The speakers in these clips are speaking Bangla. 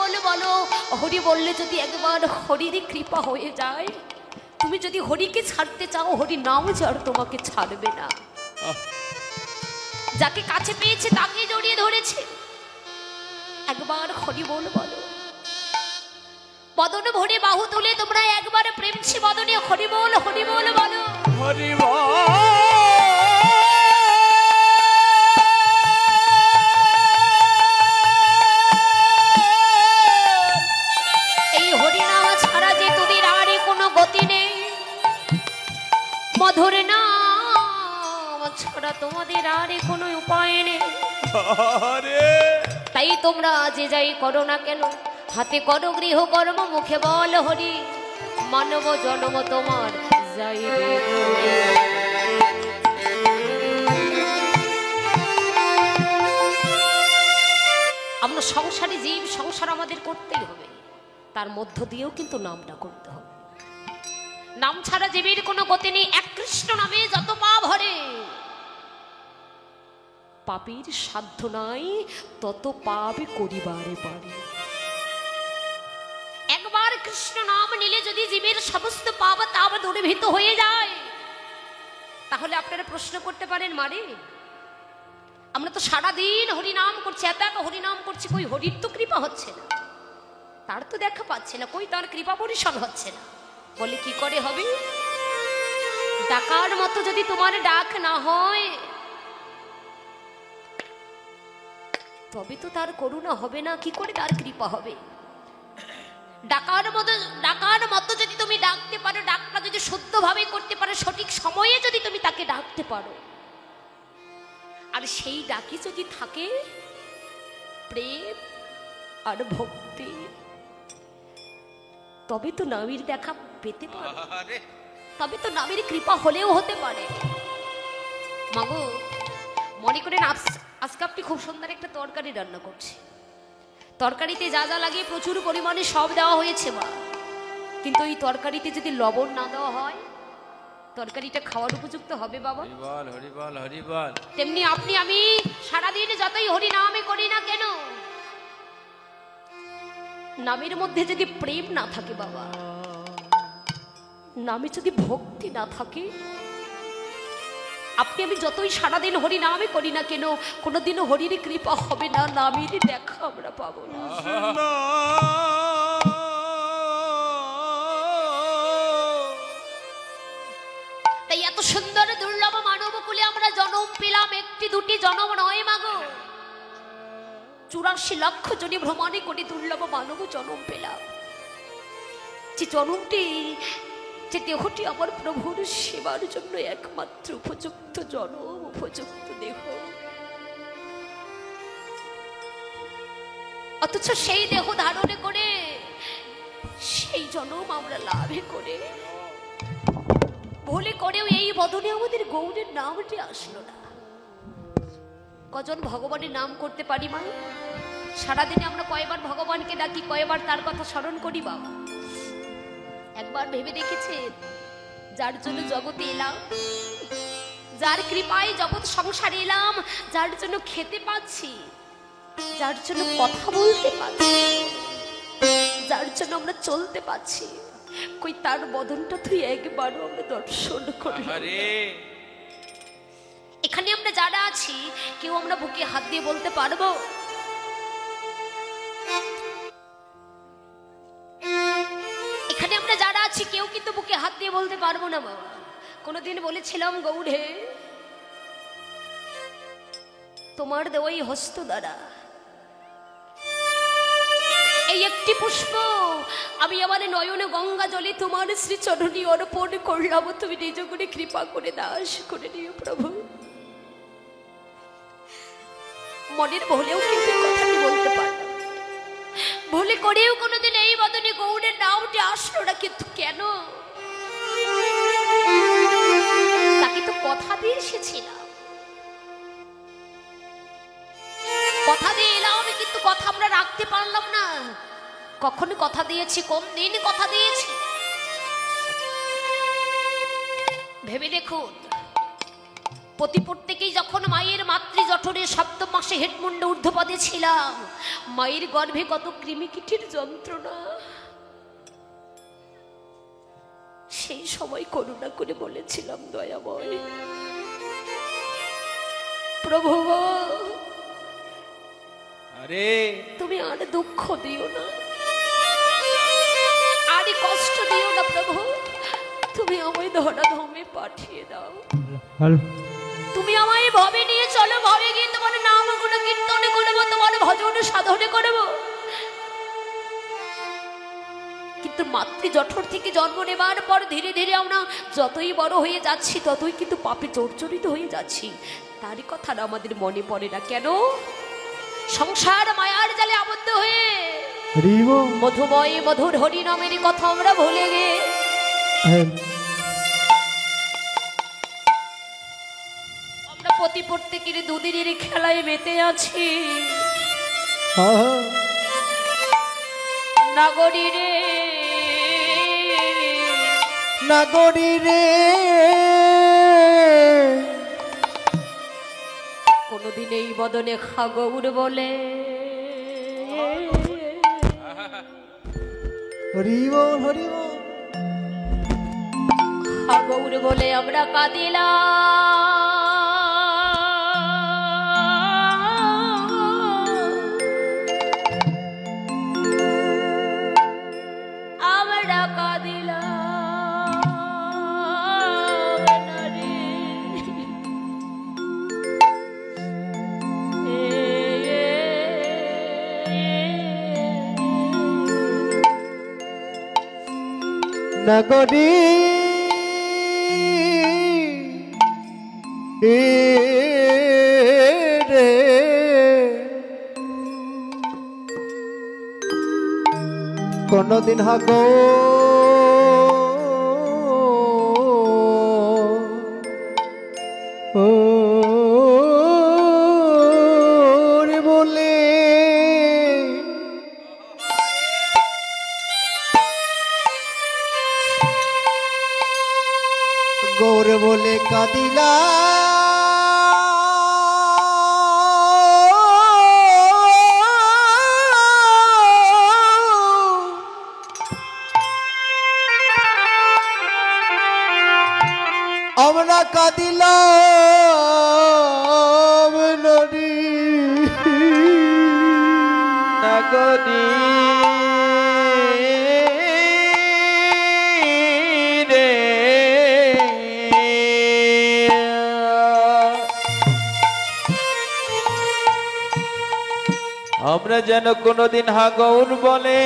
বল বলো। হরি বললে যদি একবার হরির কৃপা হয়ে যায়, তুমি যদি হরিকে ছাড়তে চাও, হরি নাম যার তোমাকে ছাড়বে না। যাকে কাছে পেয়েছে তাকে জড়িয়ে ধরেছে। একবার হরি বল বলো। বদন ভরে বাহু তুলে তোমরা একবার প্রেমছি বদনে হরি বল বলো। হরি বল। এই হরিনাম ছাড়া যে তোদের আর কোনো গতি নেই, মধুর নাম ছাড়া তোমাদের আর কোনো উপায় নেই। তাই তোমরা যে যাই করো না কেন, হাতে করো গৃহকর্ম, মুখে বল হরি, মানব জন্ম তোমার যাইবে। আমরা সংসারে জীব, সংসার আমাদের করতেই হবে, তার মধ্য দিয়েও কিন্তু নামটা করতে হবে। নাম ছাড়া জীবের কোনো গতি নেই। এক কৃষ্ণ নামে যত পাপ হরে, পাপীর সাধ্য নাই তত পাপ করিবারে পারে। একবার কৃষ্ণ নাম নিলে যদি জীবের সমস্ত পাপ তাপ দূরীভূত হয়ে যায়, তাহলে আপনারা প্রশ্ন করতে পারেন, মারে আমরা তো সারাদিন হরিনাম করছি, এত হরিনাম করছি, কই হরির তো কৃপা হচ্ছে না, তার তো দেখা পাচ্ছে না, কই তার কৃপা পরিশোধ হচ্ছে না। বলে কি করে হবে? ডাকার মতো যদি তোমার ডাক না হয়, তবে তো তার করুণা হবে না, কি করে তার কৃপা হবে? ডাকার মতো যদি তুমি ডাকতে পারো, ডাকটা যদি শুদ্ধভাবে করতে পারো, সঠিক সময়ে যদি তুমি তাকে ডাকতে পারো, আর সেই ডাকি যদি থাকে প্রেম আর ভক্তি, তবে তো নামের দেখা পেতে পারে, তবে তো নামের কৃপা হলেও হতে পারে। মাগো মনে করেন আজকে আপনি খুব সুন্দর একটা তরকারি রান্না করছে, তরকারিতে যা যা লাগে প্রচুর পরিমাণে সব দেওয়া হয়েছে মা, কিন্তু এই তরকারিতে যদি লবণ না দেওয়া হয়, তরকারিটা খাওয়ার উপযুক্ত হবে বাবা? তেমনি আপনি আমি সারাদিন যতই হরি নামে করি না কেন, নামের মধ্যে যদি প্রেম না থাকে বাবা, নামে যদি ভক্তি না থাকে, আপনি আমি যতই সারাদিন হরি নামে করি না কেন, কোনোদিনও হরির কৃপা হবে না, নামের দেখা আমরা পাবো না। তাই এত সুন্দর দুর্লভ মানব কুলে আমরা জন্ম পেলাম, একটি দুটি জন্ম নয় মাগো, 84 লক্ষ জনে ভ্রমণে করে দুর্লভ মানব জন্ম পেলাম। যে জন্মটি, যে দেহটি আমার প্রভুর সেবার জন্য একমাত্র উপযুক্ত জন্ম, উপযুক্ত দেহ, অথচ সেই দেহ ধারণে করে সেই জন্ম আমরা লাভে করে ভুলে করেও এই বদনে আমাদের গৌরের নামটি আসলো না। কজন ভগবানের নাম করতে পারি মা? সারাদিনে আমরা কয়বার ভগবানকে ডাকি, কয়বার তার কথা স্মরণ করি বাবা? একবার ভেবে দেখেছেন, যার জন্য জগতে এলাম, যার কৃপায় জগৎ সংসারে এলাম, যার জন্য খেতে পাচ্ছি, যার জন্য কথা বলতে পারছি, যার জন্য আমরা চলতে পারছি, কই তার বদনটা তুই একবারও আমরা দর্শন করি? এখানে আমরা যারা আছি, কেউ আমরা বুকে হাত দিয়ে বলতে পারবো এখানে আমরা যারা আছি কেউ কিন্তু বুকে হাত দিয়ে বলতে পারবো না বাবা। কোনদিন বলেছিলাম, গৌড়ে তোমার দেওয়াই হস্ত দ্বারা এই একটি পুষ্প আমি আমার নয়ন গঙ্গা জলে তোমার শ্রীচরণী অর্পণ করলাম, তুমি নিজ করে কৃপা করে দাস করে নিও প্রভু। মনের ভুলেও কিন্তু কথাটি বলতে পারলাম, ভুলে করেও কোনোদিন এই বদনে গৌড়ের নামটি আসলো না, কিন্তু কেন? তাকে তো কথা দিয়ে এসেছিলাম, কথা দিয়ে এলাম, কিন্তু কথা আমরা রাখতে পারলাম না। কখন কথা দিয়েছি, কোন দিন কথা দিয়েছি ভেবে দেখুন। প্রতি প্রত্যেকেই যখন মায়ের মাতৃ জঠরে সপ্তম মাসে হেডমুন্ড ঊর্ধ্বপদে ছিলাম, মায়ের গর্ভে কত কৃমিকীটের যন্ত্রণা। সেই সময় করুণা করে বলেছিলাম, দয়াময় প্রভু আরে তুমি আর দুঃখ দিও না, আর কষ্ট দিও না প্রভু, তুমি আমায় ধরাধামে পাঠিয়ে দাও। তুমি আমায় ভবে নিয়ে চলো, ভবে গিয়ে তোমার নাম গুণ কীর্তনে করবো, তোমার ভজন সাধনে করবো। কিন্তু মাতৃ জঠর থেকে জন্ম নেবার পর ধীরে ধীরে আমরা যতই বড় হয়ে যাচ্ছি ততই কিন্তু পাপে জর্জরিত হয়ে যাচ্ছি। তারই কথা আমাদের মনে পড়ে না কেন? সংসার মায়ার জালে আবদ্ধ হয়ে মধুময় মধুর হরি নামের কথা আমরা ভুলে গে আমরা প্রতি প্রত্যেকের দুদিনের খেলায় মেতে আছি। নাগরী রে নাগরী রে, কোনদিন এই বদনে খাগৌর বলে খাগৌর বলে আমরা কাঁদিলাম, আমরা কাঁদিলাম নাগরী রে, কোনদিন হাগো ও রে বলে গৌর বলে কাঁদিলা, আমরা কাঁদিলাম নদী নাগরী রে, আমরা যেন কোনদিন হাগৌর বলে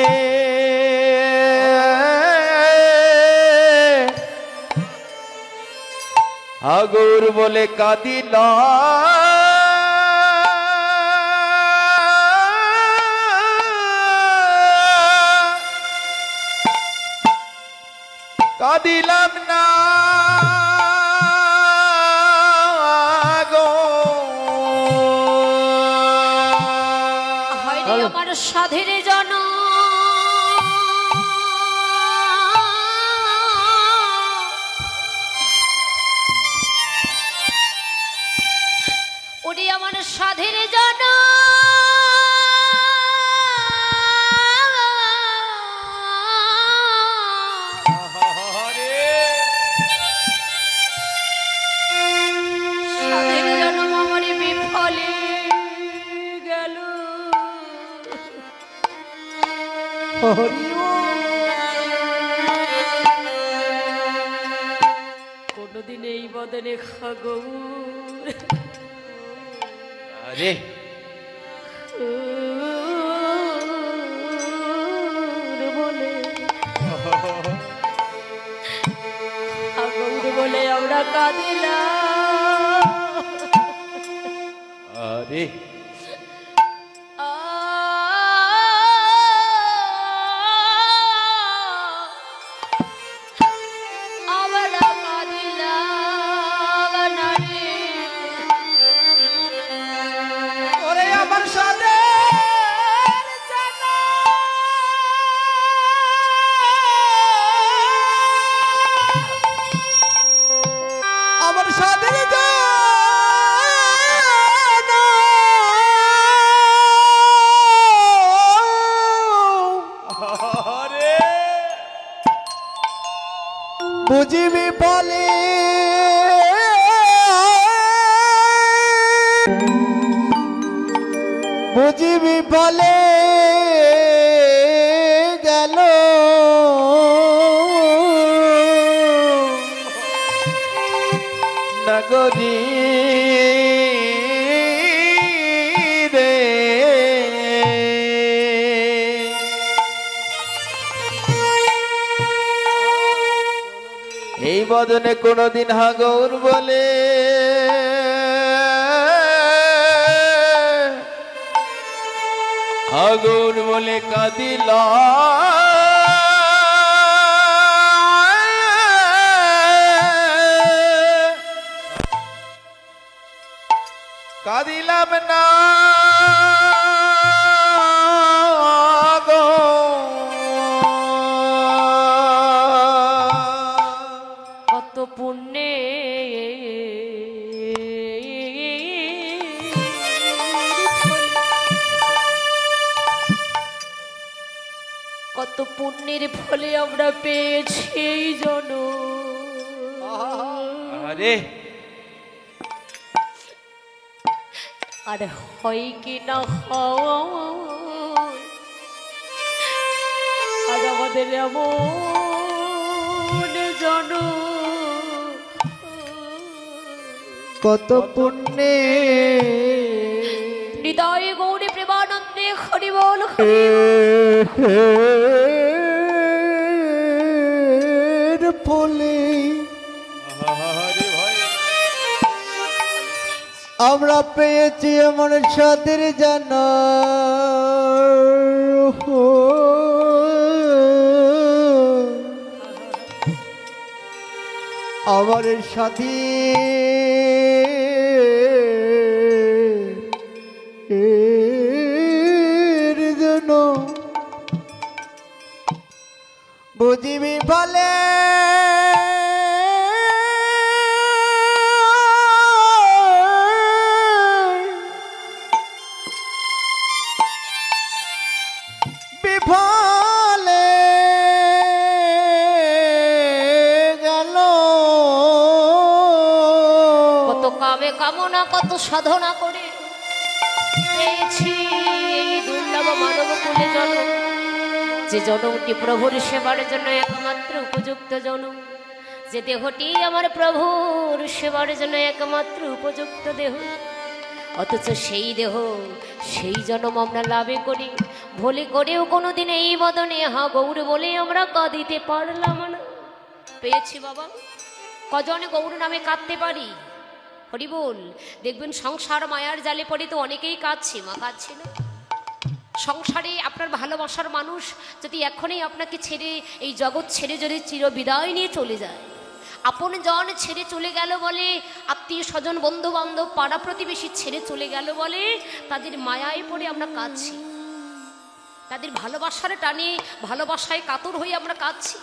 হাগৌর বলে কাঁদিলাম না গো। হয়নি আমার সাধের জন ওরে আমার সাধের জন সাধের জন্ম আমার বিফলে গেল। কোনদিন এই বদনে খাগৌর আরে বলে খাগৌর বলে আমরা কাঁদিলাম। আরে আমরা কাঁদিলাম না রে। ওরে আমার সাথে আমার সাথে বুঝিবি বলে বুঝিবি বলে গেল নগরী রে এই বদনে কোনদিন হাগৌর বলে হাগৌর বলে কাঁদিলা কাঁদিলাম না গো কত পুণ্যে কত পুণ্যের ফলে আমরা পেয়েছি এই আরে আর হয় কি না হয় আর আমাদের এমন জন কত পুণ্যে হৃদয়ে গৌরী প্রেমানন্দে হরি বল ফলে আমরা পেয়েছি এমন সাদের জানা আমার সাথী এর জন্য বুঝিবি বলে বিফলে গেল কত কামে কামনা কত সাধনা করে পেয়েছি এই দুর্লভ মানব কুলে জন্ম যে জন্মটি প্রভুর সেবার জন্য একমাত্র উপযুক্ত জন্ম যে দেহটি আমার প্রভুর সেবার জন্য একমাত্র উপযুক্ত দেহ অথচ সেই দেহ সেই জন্ম আমরা লাভে করি ভুলে করেও কোনোদিন এই বদনে হা গৌর বলে আমরা কাঁদিতে পারলাম না পেয়েছি বাবা কজনে গৌর নামে কাঁদতে পারি হরি বল দেখবেন সংসার মায়ার জালে পড়ে তো অনেকেই কাঁদছে মা কাঁদছে না সংসারে আপনার ভালোবাসার মানুষ যদি এখনই আপনাকে ছেড়ে এই জগৎ ছেড়ে যদি চিরবিদায় নিয়ে চলে যায় আপন জন ছেড়ে চলে গেল বলে আত্মীয় স্বজন বন্ধু বান্ধব পাড়া প্রতিবেশী ছেড়ে চলে গেল বলে তাদের মায়ায় পড়ে আমরা কাঁদছি তাদের ভালোবাসার টানে ভালোবাসায় কাতর হয়ে আমরা কাঁদছি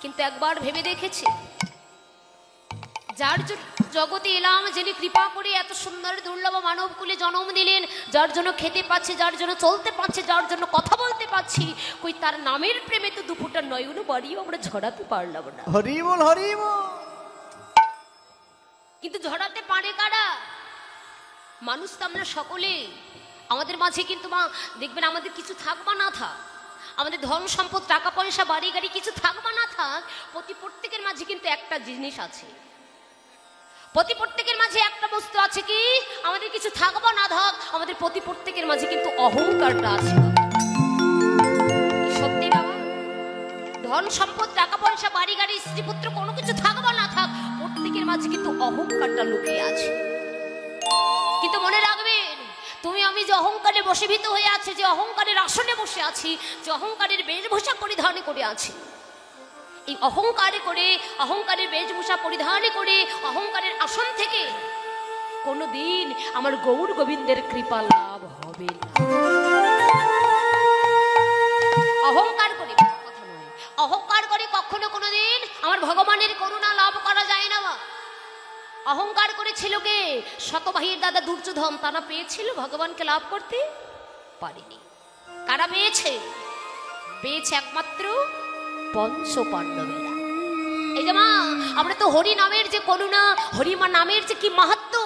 কিন্তু একবার ভেবে দেখেছি যার জগতে এলাম যিনি কৃপা করে এত সুন্দর দুর্লভ মানবকুলে জন্ম দিলেন যার জন্য খেতে পাচ্ছি যার জন্য চলতে পারছি যার জন্য কথা বলতে পারছি কই তার নামের প্রেমে তো দুপুরটা নয়ন বাড়িও আমরা ঝরাতে পারলাম না হরি বল হরি বল কিন্তু ঝরাতে পারে কারা মানুষ তো আমরা সকলে আমাদের মাঝে কিন্তু মা দেখবেন আমাদের কিছু থাকবা না থাক আমাদের ধন সম্পদ টাকা পয়সা বাড়ি গাড়ি কিছু থাকবা না থাক প্রত্যেকের মাঝে কিন্তু একটা জিনিস আছে প্রত্যেকের মাঝে একটা বস্তু আছে কি আমাদের কিছু থাকবো না থাক আমাদের প্রত্যেকের মাঝে কিন্তু অহংকারটা আছে সত্যি বাবা ধন সম্পদ টাকা পয়সা বাড়ি গাড়ি স্ত্রী পুত্র কোনো কিছু থাকবো না থাক প্রত্যেকের মাঝে কিন্তু অহংকারটা লুকিয়ে আছে কিন্তু মনে রাখবেন তুমি আমি যে অহংকারে বশীভূত হয়ে আছি যে অহংকারের আসনে বসে আছি যে অহংকারের বেশভূষা পরিধান করে আছি এই অহংকারের বেশভূষা পরিধান করে অহংকারের আসন থেকে কোনোদিন আমার গৌর গোবিন্দের কৃপা লাভ হবে না অহংকার করে কথা নয় অহংকার করে কখনো কোনোদিন আমার ভগবানের করুণা লাভ করা যায় না অহংকার করেছিল কে শতবাহীর দাদা দুর্যোধন তারা পেয়েছিল ভগবানকে লাভ করতে পারেনি কারা পেয়েছে একমাত্র পঞ্চ পাণ্ডবেরা এই যে মা, আমরা তো হরি নামের যে করুণা, হরিমা নামের যে কি মাহাত্ম্য,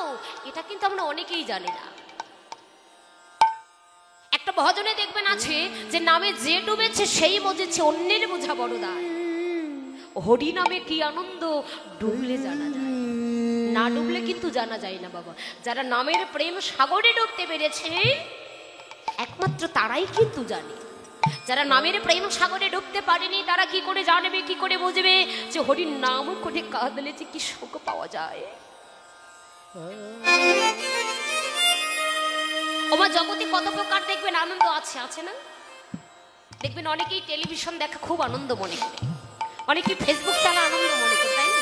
এটা কিন্তু আমরা অনেকেই জানি না। একটা ভজনে দেখবেন আছে যে নামে যে ডুবেছে সেই বুঝেছে, অন্যের বোঝা বড় দায়। হরি নামে কি আনন্দ ডুবলে জানা যায়, না ডুবলে কিন্তু জানা যায় না বাবা। যারা নামের প্রেম সাগরে ডুবতে পেরেছে একমাত্র তারাই কিন্তু জানে। যারা নামের প্রেম সাগরে ডুবতে পারেনি তারা কি করে জানবে, কি করে বুঝবে যে হরির নাম করে কাঁদলে যে কি সুখ পাওয়া যায়। ওমা জগতে কত প্রকার দেখবেন আনন্দ আছে, আছে না? দেখবেন অনেকেই টেলিভিশন দেখা খুব আনন্দ মনে করে, অনেকে ফেসবুক চালা আনন্দ মনে করে, তাই না?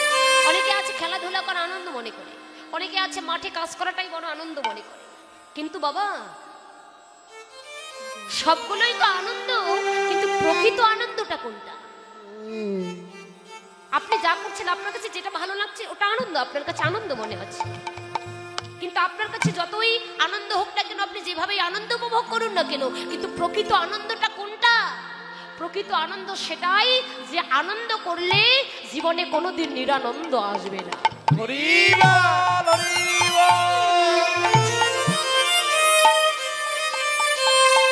অনেকে আছে খেলাধুলা করা আনন্দ মনে করে, অনেকে আছে মাঠে কাজ করাটাই বড় আনন্দ মনে করে। কিন্তু বাবা সবগুলোই তো আনন্দ, কিন্তু প্রকৃত আনন্দটা কোনটা? আপনি যা করছেন আপনার কাছে যেটা ভালো লাগছে ওটা আনন্দ, আপনার কাছে আনন্দ মনে হচ্ছে। কিন্তু আপনার কাছে যতই আনন্দ হোক না কেন, আপনি যেভাবেই আনন্দ উপভোগ করুন না কেন, কিন্তু প্রকৃত আনন্দটা কোনটা? প্রকৃত আনন্দ সেটাই যে আনন্দ করলে জীবনে কোনোদিন নিরানন্দ আসবে না।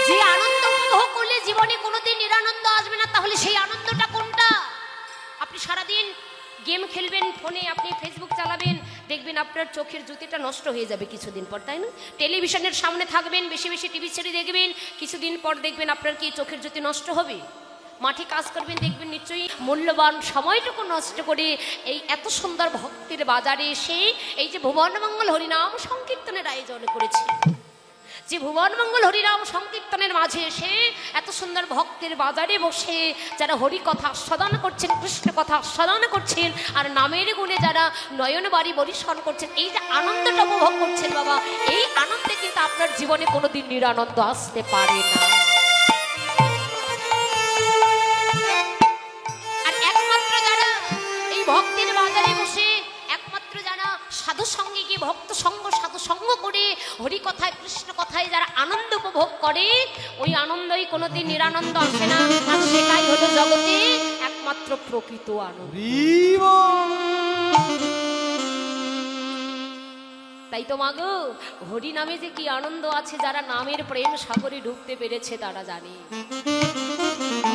যে আনন্দ উপভোগ করলে জীবনে কোনোদিন নিরানন্দ আসবে না, তাহলে সেই আনন্দটা কোনটা? আপনি সারাদিন গেম খেলবেন ফোনে, আপনি ফেসবুক চালাবেন, দেখবেন আপনার চোখের জ্যোতিটা নষ্ট হয়ে যাবে কিছুদিন পর, তাই না? টেলিভিশনের সামনে থাকবেন, বেশি বেশি টিভি ছেড়ে দেখবেন, কিছুদিন পর দেখবেন আপনার কি চোখের জ্যোতি নষ্ট হবে। মাঠে কাজ করবেন, দেখবেন নিশ্চয়ই মূল্যবান সময়টুকু নষ্ট করে এই এত সুন্দর ভক্তির বাজারে এসে এই যে ভুবনমঙ্গল হরিনাম সংকীর্তনের আয়োজন করেছে, যে ভুবনমঙ্গল হরিনাম সংকীর্তনের মাঝে এসে এত সুন্দর ভক্তের বাজারে বসে যারা হরি কথা আস্বাদন করছেন, কৃষ্ণ কথা আস্বাদন করছেন, আর নামের গুণে যারা নয়ন বাড়ি বরিশন করছেন, এই যে আনন্দটা উপভোগ করছেন বাবা, এই আনন্দে কিন্তু আপনার জীবনে কোনোদিন নিরানন্দ আসতে পারে না। আর একমাত্র যারা এই ভক্তের বাজারে বসে, একমাত্র যারা সাধু সঙ্গে গিয়ে ভক্ত সঙ্গ সাধু সঙ্গ করে হরি কথায় কৃষ্ণ কথায় যারা আনন্দ উপভোগ করে, ওই আনন্দই কোনোদিন নিরানন্দ আসে না। আর সেটাই হলো জগতে একমাত্র প্রকৃত আনন্দ। তাই তো মাগো, হরি নামে যে কি আনন্দ আছে, যারা নামের প্রেম সাগরে ডুবতে পেরেছে তারা জানে।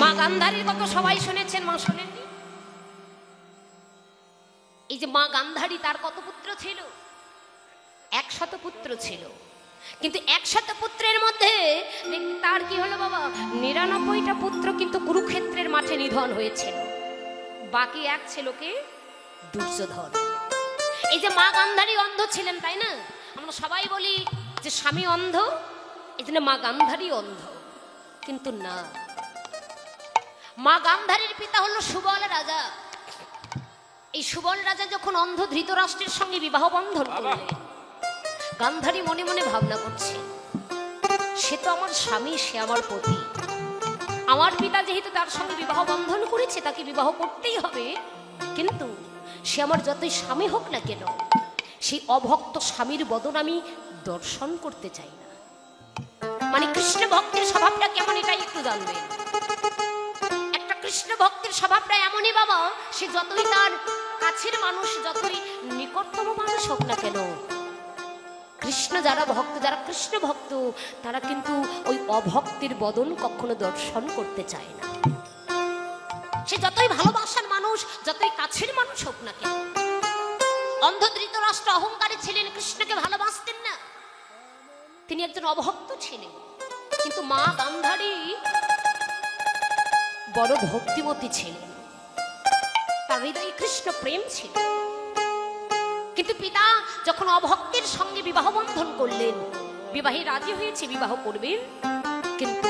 মা গান্ধারীর কথা সবাই শুনেছেন, মা শোনেননি? এই যে মা গান্ধারী, তার কত পুত্র ছিল? 100 পুত্র ছিল, কিন্তু 100 পুত্রের মধ্যে তার কি হলো বাবা, 99টা পুত্র কিন্তু কুরুক্ষেত্রের মাঠে নিধন হয়েছিল, বাকি এক ছিল কে? দুর্যোধন। এই যে মা গান্ধারী অন্ধ ছিলেন, তাই না? আমরা সবাই বলি যে স্বামী অন্ধ, এই জন্য মা গান্ধারী অন্ধ, কিন্তু না, মা গান্ধারীর পিতা হলো সুবল রাজা। এই সুবল রাজা যখন অন্ধ ধৃতরাষ্ট্রের সঙ্গে বিবাহ বন্ধন করলেন, গান্ধারী মনে মনে ভাবনা করছে, সে তো আমার স্বামী, সে আমার পতি, আমার পিতা যেহেতু তার সঙ্গে বিবাহ বন্ধন করেছে, তাকে বিবাহ করতেই হবে, কিন্তু সে আমার যতই স্বামী হোক না কেন, সেই অভক্ত স্বামীর বদন আমি দর্শন করতে চাই না। মানে কৃষ্ণ ভক্তের স্বভাবটা কেমন, এটাই একটু জানবেন। একটা কৃষ্ণ ভক্তের স্বভাবটা এমনই বাবা, সে যতই তার কাছের মানুষ, যতই নিকটতম মানুষ হোক না কেন, কৃষ্ণ যারা ভক্ত, যারা কৃষ্ণ ভক্ত, তারা কিন্তু ওই অভক্তের বদন কখনো দর্শন করতে চায় না। সে যতই ভালোবাসার মানুষ, যতই কাছের মানুষ হোক না কেন। অন্ধ ধৃতরাষ্ট্র অহংকারী ছিলেন, কৃষ্ণকে ভালোবাসতেন না, তিনি একজন অভক্ত ছিলেন। কিন্তু মা গান্ধারী বড় ভক্তিমতী ছিলেন, তার হৃদয়ে কৃষ্ণ প্রেম ছিল। কিন্তু পিতা যখন অভক্তের সঙ্গে বিবাহ বন্ধন করলেন, বিবাহে রাজি হয়েছে, বিবাহ করবেন, কিন্তু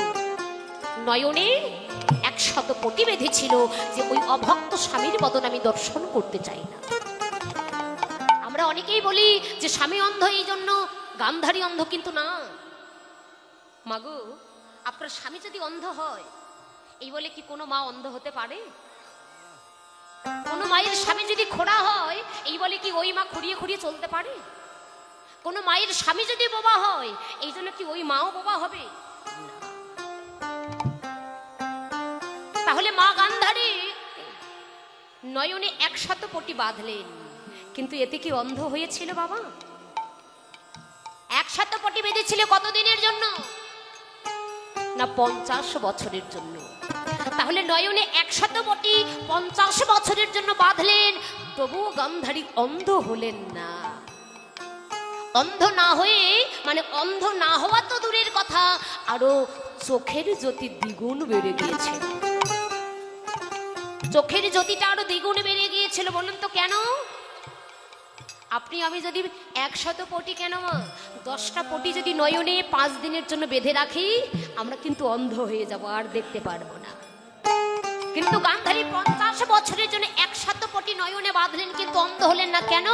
নয়নে 100 কোটি বেঁধেছিল যে ওই অভক্ত স্বামীর বদন আমি দর্শন করতে চাই না। আমরা অনেকেই বলি যে স্বামী অন্ধ, এই জন্য গান্ধারী অন্ধ, কিন্তু না মাগো, আপনার স্বামী যদি অন্ধ হয়, এই বলে কি কোনো মা অন্ধ হতে পারে? কোন মায়ের স্বামী যদি খোড়া হয়, এই বলে কি ওই মা খুঁড়িয়ে খুঁড়িয়ে চলতে পারে? কোন মায়ের স্বামী যদি বোবা হয়, এই জন্য কি ওই মাও বোবা হবে? তাহলে মা গান্ধারী নয়নে 100 পটি বাঁধলেন, কিন্তু এতে কি অন্ধ হয়েছিল বাবা? 100 পটি বেঁধেছিল কতদিনের জন্য? না 50 বছরের জন্য। তাহলে নয়নে 100 পটি 50 বছরের জন্য বাঁধলেন, তবুও গান্ধারী অন্ধ হলেন না। অন্ধ না হয়ে, মানে অন্ধ না হওয়া তো দূরের কথা, আরো চোখের জ্যোতি দ্বিগুণ বেড়ে গিয়েছিল। চোখের জ্যোতিটা আরো দ্বিগুণ বেড়ে গিয়েছিল। বলুন তো কেন? আপনি আমি যদি 100 পটি কেন মা, 10টা পটি যদি নয়নে 5 দিনের জন্য বেঁধে রাখি, আমরা কিন্তু অন্ধ হয়ে যাব, আর দেখতে পারবো না। কিন্তু গান্ধারী 50 বছরের জন্য 100 পটি নয়নে বাঁধলেন, কিন্তু অন্ধ হলেন না। কেন?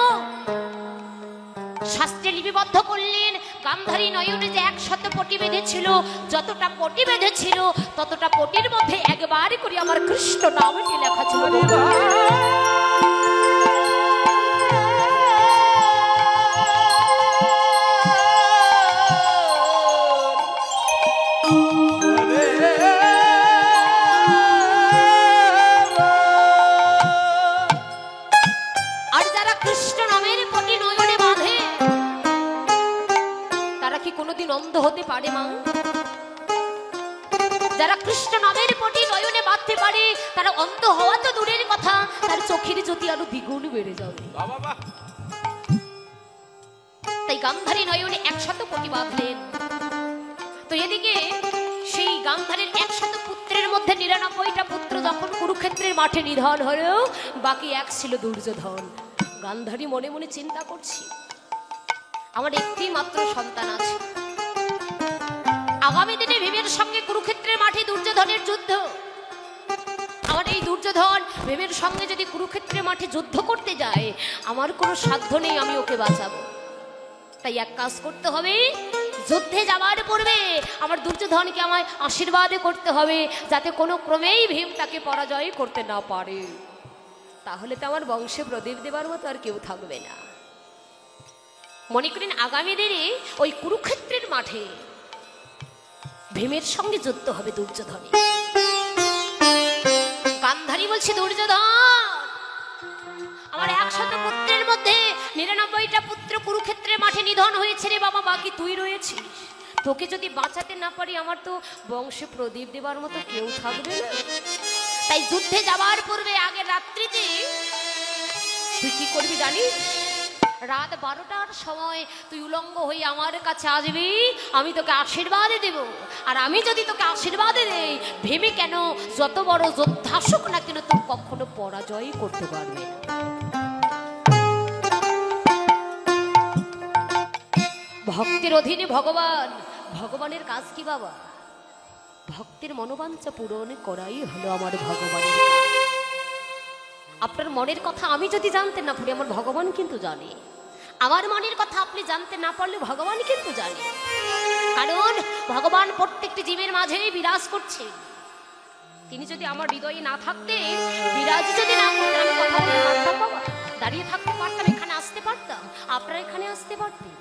শাস্ত্রে লিপিবদ্ধ করলেন, গান্ধারী নয়নে যে 100 পটি বেঁধেছিল, যতটা পটি বেঁধেছিল ততটা পটির মধ্যে একবার করে আমার কৃষ্ণ নামটি লেখা ছিল। আর যারা কৃষ্ণ নামের পটি নয়নে বাঁধে, তারা কি কোনোদিন অন্ধ হতে পারে মা? যারা কৃষ্ণ নামের পটি নয়নে বাঁধতে পারে, তারা অন্ধ হওয়া তো দূরের কথা, তার চোখের জ্যোতি আরো দ্বিগুণ বেড়ে যাবে। তাই গান্ধারী নয়নে 100 পটি বাঁধলেন। তো এদিকে সেই গান্ধারীর 100 পুত্রের মধ্যে 99টা পুত্র যখন কুরুক্ষেত্রের মাঠে নিধন হলো, বাকি এক ছিল দুর্যোধন। গান্ধারী মনে মনে চিন্তা করছি, আমার একটি মাত্র সন্তান আছে, আগামী দিনে ভীমের সঙ্গে কুরুক্ষেত্রের মাঠে দুর্যোধনের যুদ্ধ। আমার এই দুর্যোধন ভীমের সঙ্গে যদি কুরুক্ষেত্রের মাঠে যুদ্ধ করতে যায়, আমার কোনো সাধ্য নেই আমি ওকে বাঁচাবো। তাই এক কাজ করতে হবে, যুদ্ধে যাওয়ার পূর্বে আমার দুর্যোধনকে আমায় আশীর্বাদ করতে হবে, যাতে কোনো ক্রমেই ভীম তাকে পরাজয় করতে না পারে। তাহলে তো আমার বংশে প্রদীপ দেবার মতো আর কেউ থাকবে না। মনে করেন আগামী দিনে ওই কুরুক্ষেত্রের মাঠে ভীমের সঙ্গে যুদ্ধ হবে দুর্যোধনে। গান্ধারী বলছে, দুর্যোধন, আমার 100 পুত্রের মধ্যে 99টা পুত্র কুরুক্ষেত্রের মাঠে নিধন হয়েছে রে বাবা, বাকি তুই রয়েছিস। তোকে যদি বাঁচাতে না পারি, আমার তো বংশে প্রদীপ দেবার মতো কেউ থাকবে না। তাই যুদ্ধে যাওয়ার পূর্বে আগের রাত্রিতে তুই কি করবি জানিস? রাত 12টার সময় তুই উলঙ্গ হয়ে আমার কাছে আসবি, আমি তোকে আশীর্বাদ দেব। আর আমি যদি তোকে আশীর্বাদ দেই, ভেবে কেন যত বড় যোদ্ধা আসুক না কেন, তোর কখনো পরাজয় করতে পারবে না। ভক্তের অধীনে ভগবান, ভগবানের কাজ কি বাবা? ভক্তের মনোবাঞ্ছা পূরণ করাই হলো আমার ভগবানের কাজ। আপনার মনের কথা আমি যদি জানতে না পারি, আমার ভগবান কিন্তু জানে। আমার মনের কথা আপনি জানতে না পারলে ভগবান কিন্তু জানে। কারণ ভগবান প্রত্যেকটি জীবের মাঝেই বিরাজ করছে। তিনি যদি আমার হৃদয়ে না থাকতেন, বিরাজ যদি না করতেন, আমি কথা বলতে পারতাম বাবা? দাঁড়িয়ে থাকতে পারতাম? এখানে আসতে পারতাম? আপনারা এখানে আসতে পারতেন?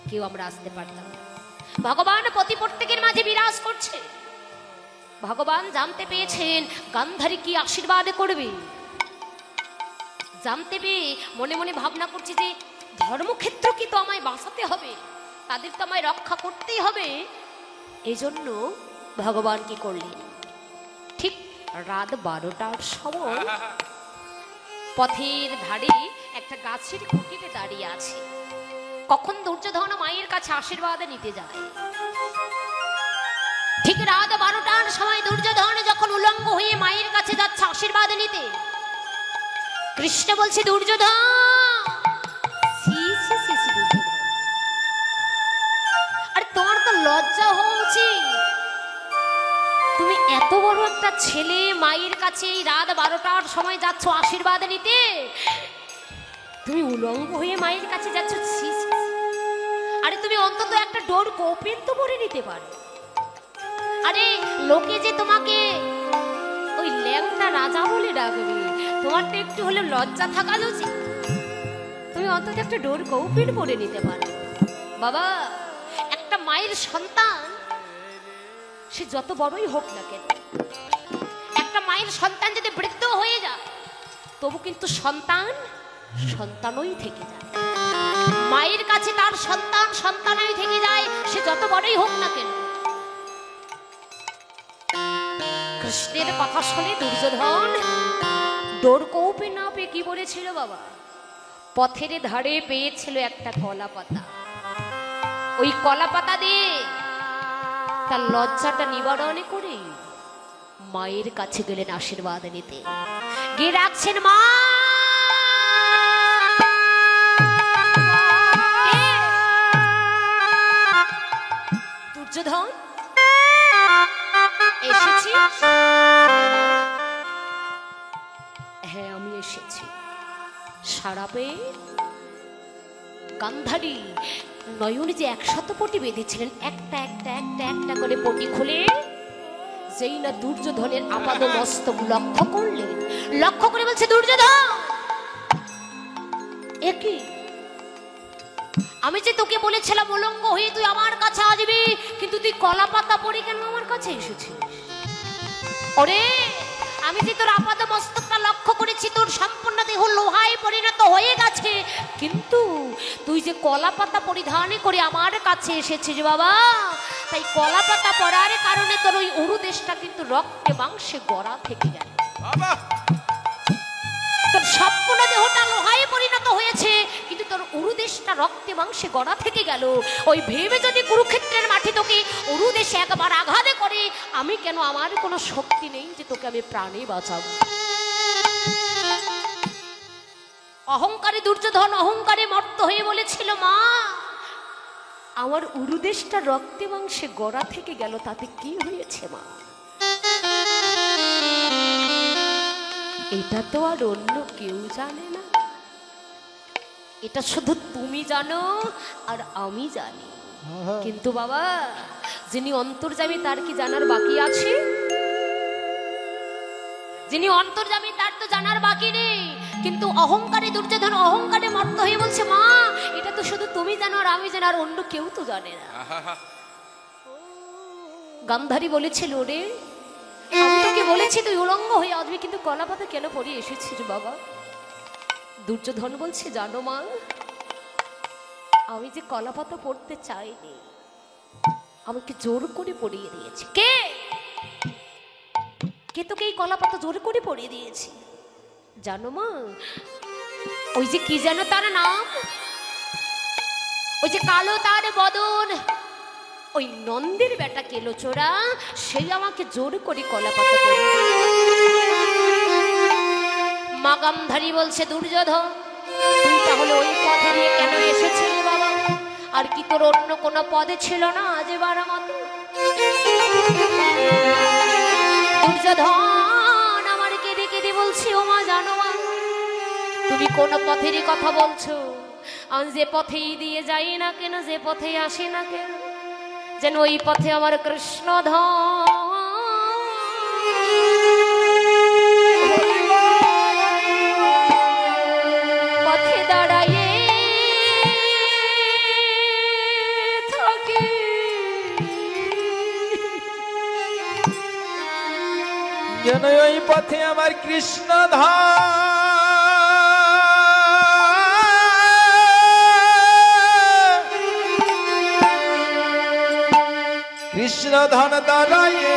কেউ আমরা আসতে পারতাম না। ভগবান প্রত্যেকের মাঝে বিরাজ করছে। ভগবান জানতে পেয়েছেন গান্ধারী কি আশীর্বাদ করবে। জানতে পেয়ে মনে মনে ভাবনা করছে যে ধর্মক্ষেত্র কি তো আমায় বাঁচাতে হবে, তাদের তো আমায় রক্ষা করতেই হবে। এই জন্য ভগবান কি করলেন, ঠিক রাত 12টার সময় পথের ধারে একটা গাছের খুঁটিতে দাঁড়িয়ে আছে। কখন দুর্যোধন মায়ের কাছে আশীর্বাদ নিতে যায়, ঠিক রাত 12টার সময় দুর্যোধন যখন উলঙ্গ হয়ে মায়ের কাছে যাচ্ছে আশীর্বাদ নিতে, কৃষ্ণ বলছে, দুর্যোধন, আর তোমার তো লজ্জা হওয়া উচিত। তুমি এত বড় একটা ছেলে মায়ের কাছে এই রাত 12টার সময় যাচ্ছ আশীর্বাদ নিতে, তুমি উলঙ্গ হয়ে মায়ের কাছে যাচ্ছ। আরে তুমি অন্তত একটা ডোর কৌপিন তো পরে নিতে পারো। আরে লোকে যে তোমাকে ওই ল্যাংটা রাজা বলে ডাকবে, তোমার তো একটু হলে লজ্জা থাকা উচিত। তুমি অন্তত একটা ডোর কৌপিন পরে নিতে পারো। বাবা, একটা মায়ের সন্তান সে যত বড়ই হোক না কেন, একটা মায়ের সন্তান যদি বৃদ্ধ হয়ে যায়, তবু কিন্তু সন্তান সন্তানই থেকে যায়। মায়ের কাছে তার সন্তান সন্তানই থেকে যায়, সে যত বড়ই হোক না কেন। কৃষ্ণের কথা শুনে দুর্যোধন ডোরকৌপে না পেয়ে কি বলেছিল বাবা, পথের ধারে পেয়েছিল একটা কলা পাতা, ওই কলা পাতা দিয়ে তার লজ্জাটা নিবারণ করে মায়ের কাছে গেলেন আশীর্বাদ নিতে। গিয়ে রাখছেন, মা দুর্যোধন এসেছিস? হ্যাঁ আমি এসেছি। সারা পেয়ে গান্ধারী নয়নে যে 100 পটি বেঁধেছিলেন, একটা একটা একটা একটা করে পটি খুলে যেই না দুর্যোধনের আপাদ মস্তক লক্ষ্য করলেন, লক্ষ্য করে বলছে, দুর্যোধন একই আমি যে তোকে বলেছিলাম উলঙ্গ হয়ে তুই আমার কাছে আসবি, কিন্তু তুই কলা পাতা পরে কেন আমার কাছে এসেছিস? ওরে আমি যে তোর আপাদ মস্তকটা লক্ষ্য করেছি, তোর সম্পূর্ণ দেহ লোহায় পরিণত হয়ে গেছে, কিন্তু তুই যে কলা পাতা পরিধান করে আমার কাছে এসেছিস বাবা, তাই কলা পাতা পরার কারণে তোর ওই উরুদেশটা কিন্তু রক্তে মাংসে গড়া থেকে গেল। তোর সম্পূর্ণ দেহটা লোহায় পরিণত হয়েছে, কিন্তু তোর উরুদেশটা রক্তে মাংসে গড়া থেকে গেল। ওই ভেবে যদি কুরুক্ষেত্রের মাঠে তোকে উরুদেশে একবার আঘাতে করে, আমি কেন, আমার কোনো শক্তি নেই যে তোকে আমি প্রাণে বাঁচাবো। অহংকারে দুর্যোধন অহংকারে মত্ত হয়ে বলেছিল, মা আমার উরুদেশটা রক্তে মাংসে গড়া থেকে গেল, তাতে কি হয়েছে মা? এটা তো আর অন্য কেউ জানে না, এটা শুধু তুমি জানো আর আমি জানি। কিন্তু বাবা যিনি অন্তর্যামী তার কি জানার বাকি আছে? যিনি অন্তর্যামী তার তো জানার বাকি নেই। কিন্তু অহংকারে দুর্যোধন অহংকারে মত্ত হয়ে বলছে, মা এটা তো শুধু তুমি জানো আর আমি জানি, আর অন্য কেউ তো জানে না। গান্ধারী বলেছিল, রে আমি তোকে বলেছি তুই উলঙ্গ হয়ে আসবি, কিন্তু কলা পাতা কেন পরে এসেছিস বাবা? দুর্যোধন বলছে, জানো মা আমি যে কলা পাতা পড়তে চাইনি, আমাকে জোর করে পরিয়ে দিয়েছে। কে কে তোকে এই কলা পাতা জোর করে পরিয়ে দিয়েছে? জানো মা, ওই যে কি যেন তার নাম, ওই যে কালো তার বদন, ওই নন্দের বেটা কেলোচোরা, সেই আমাকে জোর করে কলা পাতা পরিয়ে দিয়েছে। মা গান্ধারী বলছে, দুর্যোধন তুই তাহলে ওই পথে দিয়ে কেন এসেছিলি বাবা? আর কি তোর অন্য কোনো পদে ছিল না আজ এবার মতো? দুর্যোধন আমার কেঁদে কেঁদে বলছি, ও মা জানো মা তুমি কোন পথেরই কথা বলছো? আমি যে পথেই দিয়ে যাই না কেন, যে পথেই আসি না কেন, যেন ওই পথে আমার কৃষ্ণ পথে দাঁড়াইয়ে থাকে। যেন ওই পথে আমার কৃষ্ণ কৃষ্ণ ধন দাঁড়াইয়ে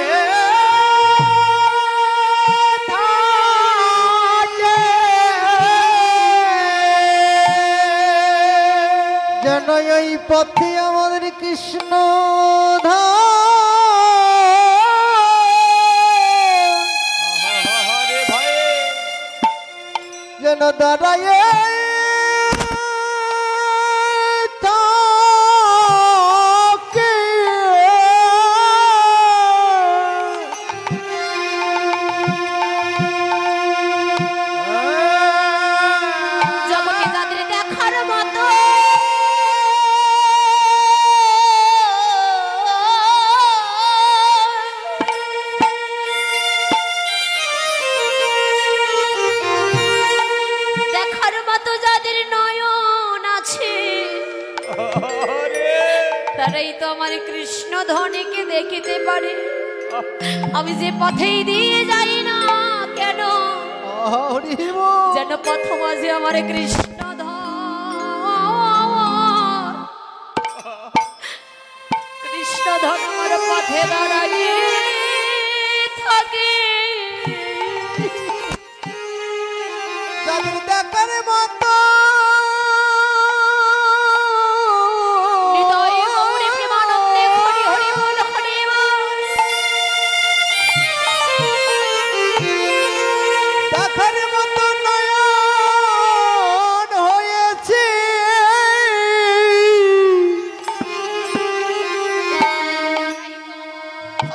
যেন এই পথে আমাদের কৃষ্ণ যেন দাঁড়ায় থাকে। জগতে যাদের দেখার মতো যাদের নয়ন আছে, তারাই তো আমার কৃষ্ণ ধনেকে দেখিতে পারে। আমি যে পথেই দিয়ে যাই না কেন, হরি বল। যেন পথ মাঝে আমার কৃষ্ণ কৃষ্ণধন আমার পথে দাঁড়াইয়ে থাকে। যাদের দেখার মতো হৃদয়ে গৌরে প্রেমানন্দে হরি হরি বল হরি বল। দেখার মতো নয়ন হয়েছে,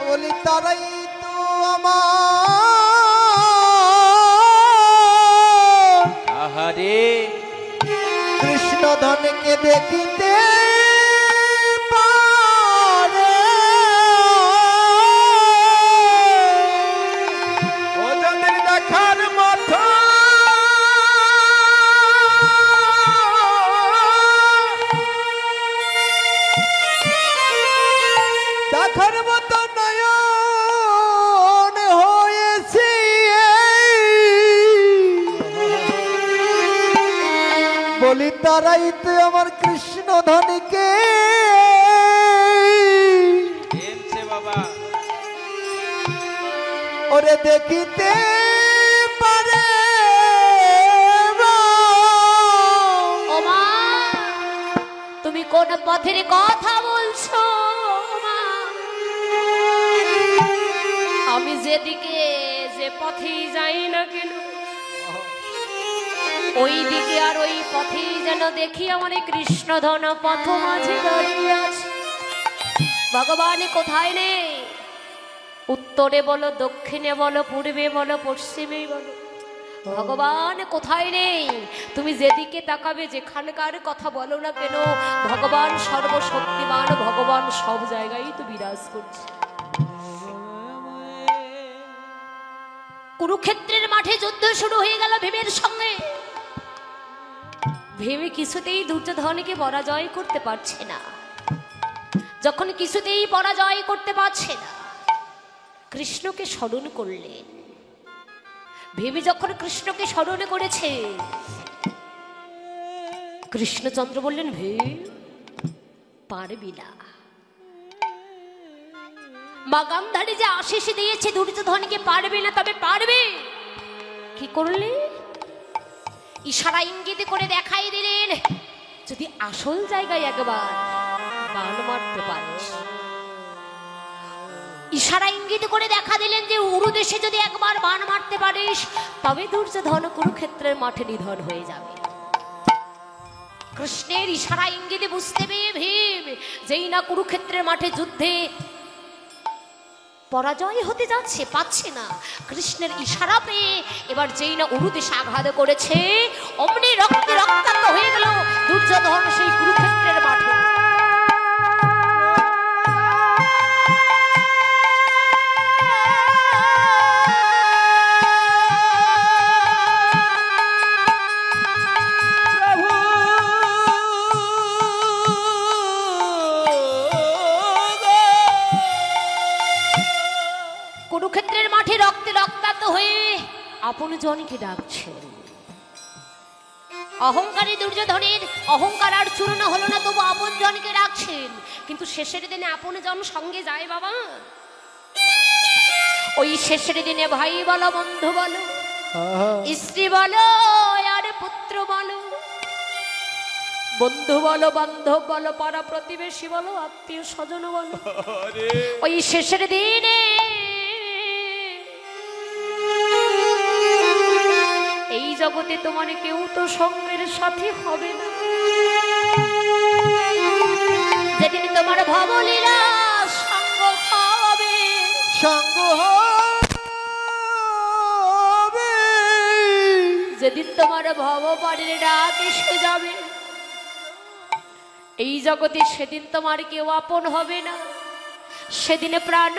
বলি তারাই তো আমার আহারে কৃষ্ণধনকে দেখিতে পারে। ও যাদের দেখার মতো দেখার মতো নয়ন হয়েছে, বলি তারাই তো আমার কৃষ্ণধনকে এমছে বাবা ওরে দেখিতে পারে। ও মা, তুমি কোন পথের কথা বলছো মা? আমি যেদিকে যে পথেই যাই না কেন, ওই দিকে আর ওই পথেই যেন দেখি আমার এই কৃষ্ণধন পথ মাঝে দাঁড়িয়ে আছে। ভগবান কোথায় নেই? উত্তরে বলো, দক্ষিণে বলো, পূর্বে বলো, পশ্চিমে বলো, ভগবান কোথায় নেই? তুমি যেদিকে তাকাবে, যেখানকার কথা বলো না কেন, ভগবান সর্বশক্তিমান, ভগবান সব জায়গায় তো বিরাজ করছে। কুরুক্ষেত্রের মাঠে যুদ্ধ শুরু হয়ে গেল ভীমের সঙ্গে। ভীম কিছুতেই দুর্যোধনকে পরাজয় করতে পারছে না। যখন কিছুতেই পরাজয় করতে পারছে না, কৃষ্ণকে স্মরণ করলেন। ভীম যখন কৃষ্ণকে স্মরণ করেছে, কৃষ্ণচন্দ্র বললেন, ভীম পারবি না। মা গান্ধারী যে আশিস দিয়েছে দুর্যোধনকে পারবে না, তবে পারবে। কি করলে? ইশারা ইঙ্গিত করে দেখাই দিলেন, যদি আসল জায়গায় একবার বাণ মারতে পারিস। ইশারা ইঙ্গিত করে দেখা দিলেন যে উরুদেশে যদি একবার বাণ মারতে পারিস, তবে দুর্যোধন কুরুক্ষেত্রের মাঠে নিধন হয়ে যাবে। কৃষ্ণের ইশারা ইঙ্গিতে বুঝতে পেরে ভীম যেই না কুরুক্ষেত্রের মাঠে যুদ্ধে পরাজয় হতে যাচ্ছে, পাচ্ছে না, কৃষ্ণের ইশারা পেয়ে এবার যেই না উরুদেশে আঘাত করেছে, অমনি রক্তে রক্তাক্ত হয়ে গেল দুর্যোধন সেই কুরুক্ষেত্রের মাঠে। কুরুক্ষেত্রের মাঠে রক্তে রক্তাক্ত হয়ে আপন জনকে ডাকছেন। অহংকারী দুর্যোধনের অহংকার আর চূর্ণ হলো না, তবু আপন জনকে ডাকছেন। কিন্তু শেষের দিনে আপন জন সঙ্গে যায় বাবা। ওই শেষের দিনে ভাই বলো, বন্ধু বলো, স্ত্রী বলো, আর পুত্র বলো, বন্ধু বলো, বান্ধব বলো, পাড়া প্রতিবেশী বলো, আত্মীয় স্বজন বলো, ওই শেষের দিনে এই জগতে তোমার কেউ তো সঙ্গের সাথী হবে না। যেদিন তোমার ভবলীলা সঙ্গ হবে, সঙ্গ হবে, যেদিন তোমার ভবপারের ডাক এসে যাবে, এই জগতে সেদিন তোমার কেউ আপন হবে না। সেদিনে প্রাণ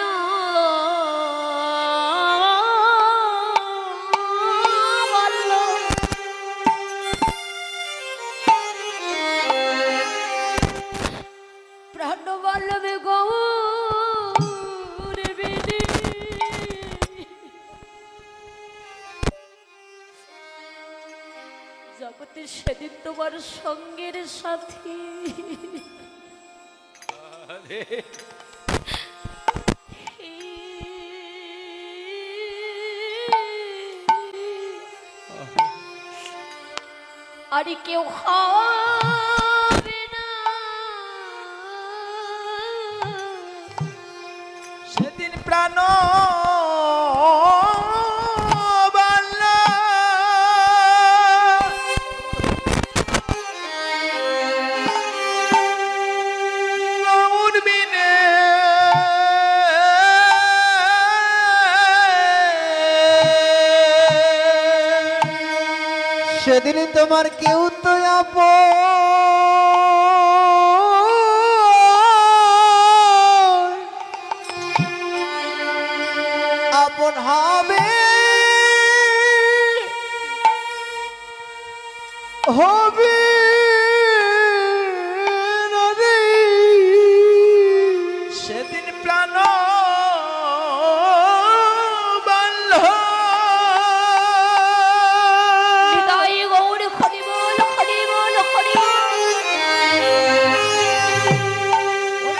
তোমার সঙ্গের সাথী। আর কেউ খাবে না সেদিন প্রাণ সেদিন তোমার কেউ তো আপন হবে হবে না রে। সেদিন প্রাণ হৃদয়ে গৌর হরি বল হরি বল হরি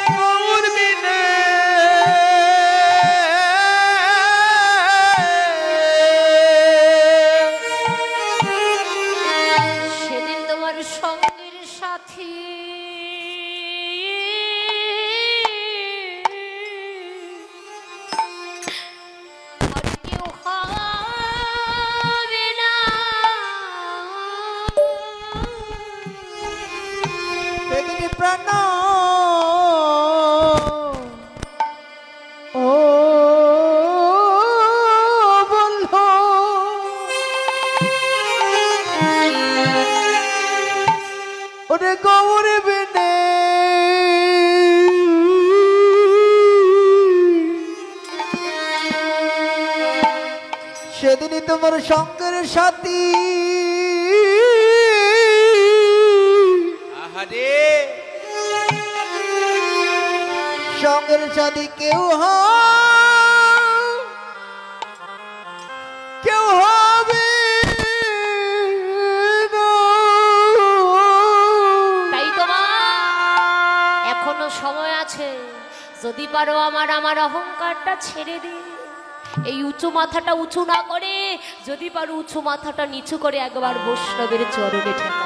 গৌর বিনে সেদিন তোমার সঙ্গের সাথী আর কেউ হবে না সেদিন প্রাণ ও বন্ধু ওরে গৌর বিনে সেদিনই তোমার সঙ্গের সাথী আহারে সঙ্গের সাথী কেউ কেউ হবে না। তাই তোমার এখনো সময় আছে, যদি পারো আমার অহংকারটা ছেড়ে দে। এই উঁচু মাথাটা উঁচু না করে যদি পারো উঁচু মাথাটা নিচু করে একবার বৈষ্ণবের চরণে ঠেকা।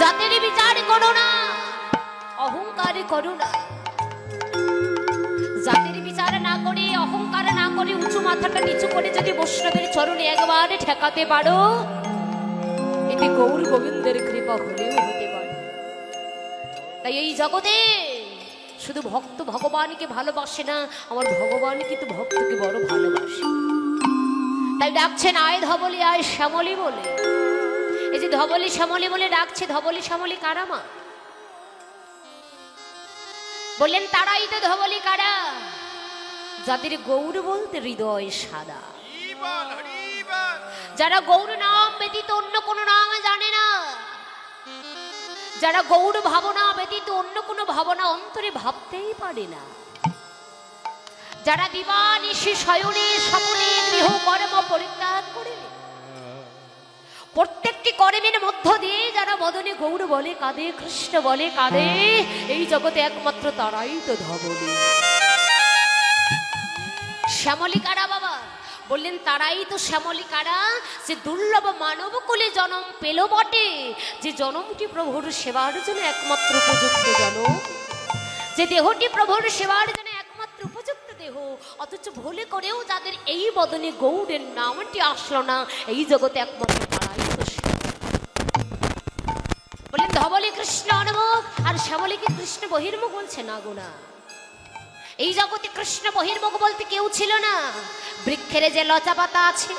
জাতির বিচার করো না, অহংকার করো না। জাতির বিচার না করে অহংকার না করে উঁচু মাথাটা নিচু করে যদি বৈষ্ণবের চরণে একবার ঠেকাতে পারো, এতে গৌর গোবিন্দের কৃপা হলেও হতে পারে। তাই এই জগতে শুধু ভক্ত ভগবানকে ভালোবাসে না, আমার ভগবান কিন্তু ভক্তকে বড় ভালোবাসে। তাই ডাকছেন আয় ধবলি আয় শ্যামলি বলে। এই যে ধবলি শ্যামলি বলে ডাকছে, ধবলি শ্যামলি কারা মা? বললেন তারাই তো ধবলি কারা, যাদের গৌর বলতে হৃদয় সাদা, যারা গৌর নাম ব্যতীত অন্য কোনো নাম জানে না, যারা গৌর ভাবনা ব্যতীত অন্য কোনো ভাবনা অন্তরে ভাবতেই পারে না, যারা দিবানিশি শয়নে স্বপ্নে গৃহ কর্ম পরিত্যাগ করে প্রত্যেকটি কর্মের মধ্য দিয়ে যারা মদনে গৌর বলে কাঁদে, কৃষ্ণ বলে কাঁদে, এই জগতে একমাত্র তারাই তো ধবলি। শ্যামলী কারা বাবা? বললেন তারাই তো শ্যামলী কারা, যে দুর্লভ মানব কুলে জন্ম পেল বটে, যে জন্মটি প্রভুর সেবার জন্য একমাত্র উপযুক্ত জন্ম, যে দেহটি প্রভুর সেবার জন্য একমাত্র উপযুক্ত দেহ, অথচ ভুলে করেও যাদের এই বদনে গৌরের নামটি আসলো না, এই জগতে একমাত্র তারাই তো। বললেন ধবলি কৃষ্ণ অনুমুখ আর শ্যামলীকে কৃষ্ণ বহির্মুখ বলছে না গোনা। এই জগতে কৃষ্ণ বহির্মুখ বলতে কেউ ছিল না। বৃক্ষের যে লতা পাতা আছে,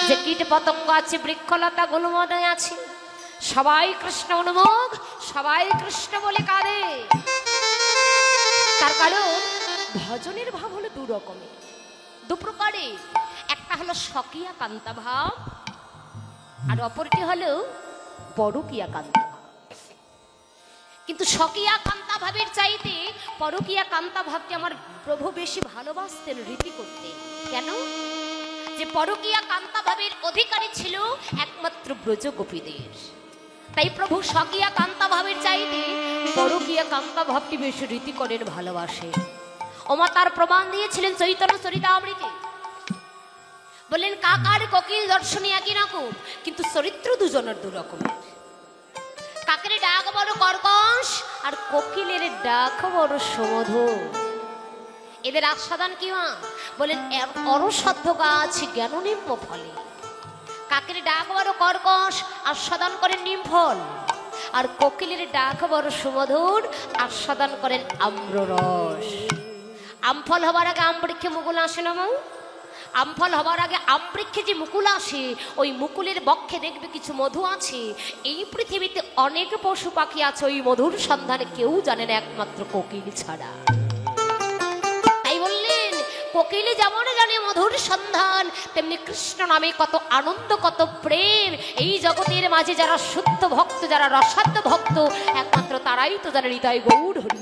যে কীট পতঙ্গ আছে, বৃক্ষলতা গুলমদয় আছে, সবাই কৃষ্ণ অনুমুখ, সবাই কৃষ্ণ বলে কাঁদে। তার কারণ ভজনের ভাব হলো দু রকমের, দু প্রকারে। একটা হলো স্বকীয়া কান্তা ভাব, আর অপরটি হলো পরকীয়া কান্তা ভাব। কিন্তু স্বকীয়া কান্তা ভাবের চাইতে পরকীয়া কান্তা ভাবকে আমার প্রভু বেশি ভালোবাসতেন, রীতি করতেন। কেন? যে পরকীয়া কান্তা ভাবের অধিকারী ছিল একমাত্র ব্রজগোপীদের। তাই প্রভু স্বকীয়া কান্তা ভাবের চাইতে পরকীয়া কান্তা ভাবটি বেশি রীতি করেন, ভালোবাসে। ওমা তার প্রমাণ দিয়েছিলেন চৈতন্য চরিতামৃতে। বললেন কাকার কোকিল দর্শনী একই রকম, কিন্তু চরিত্র দুজনের দু রকমের। কাকের ডাক বড় কর্কশ আর কোকিলের ডাক বড় সুমধুর। এদের আস্বাদন কি মা? বলেন অরসাধ্য গাছ জ্ঞান নিম্ন ফলে। কাকের ডাক বড় কর্কশ, আস্বাদন করেন নিম ফল। আর কোকিলের ডাক বড় সুমধুর, আস্বাদন করেন আম্ররস। আমফল হবার আগে আমবৃক্ষে মুকুল আসে না মা? আমফল হবার আগে আমবৃক্ষে যে মুকুল আসে, ওই মুকুলের বক্ষে দেখবে কিছু মধু আছে। এই পৃথিবীতে অনেক পশু পাখি আছে, ওই মধুর সন্ধানে কেউ জানে না একমাত্র কোকিল ছাড়া। তাই বললেন কোকিলে যেমন জানে মধুর সন্ধান, তেমনি কৃষ্ণ নামে কত আনন্দ, কত প্রেম। এই জগতের মাঝে যারা শুদ্ধ ভক্ত, যারা রসাদ্য ভক্ত, একমাত্র তারাই তো জানে হৃদয় গৌর হরি।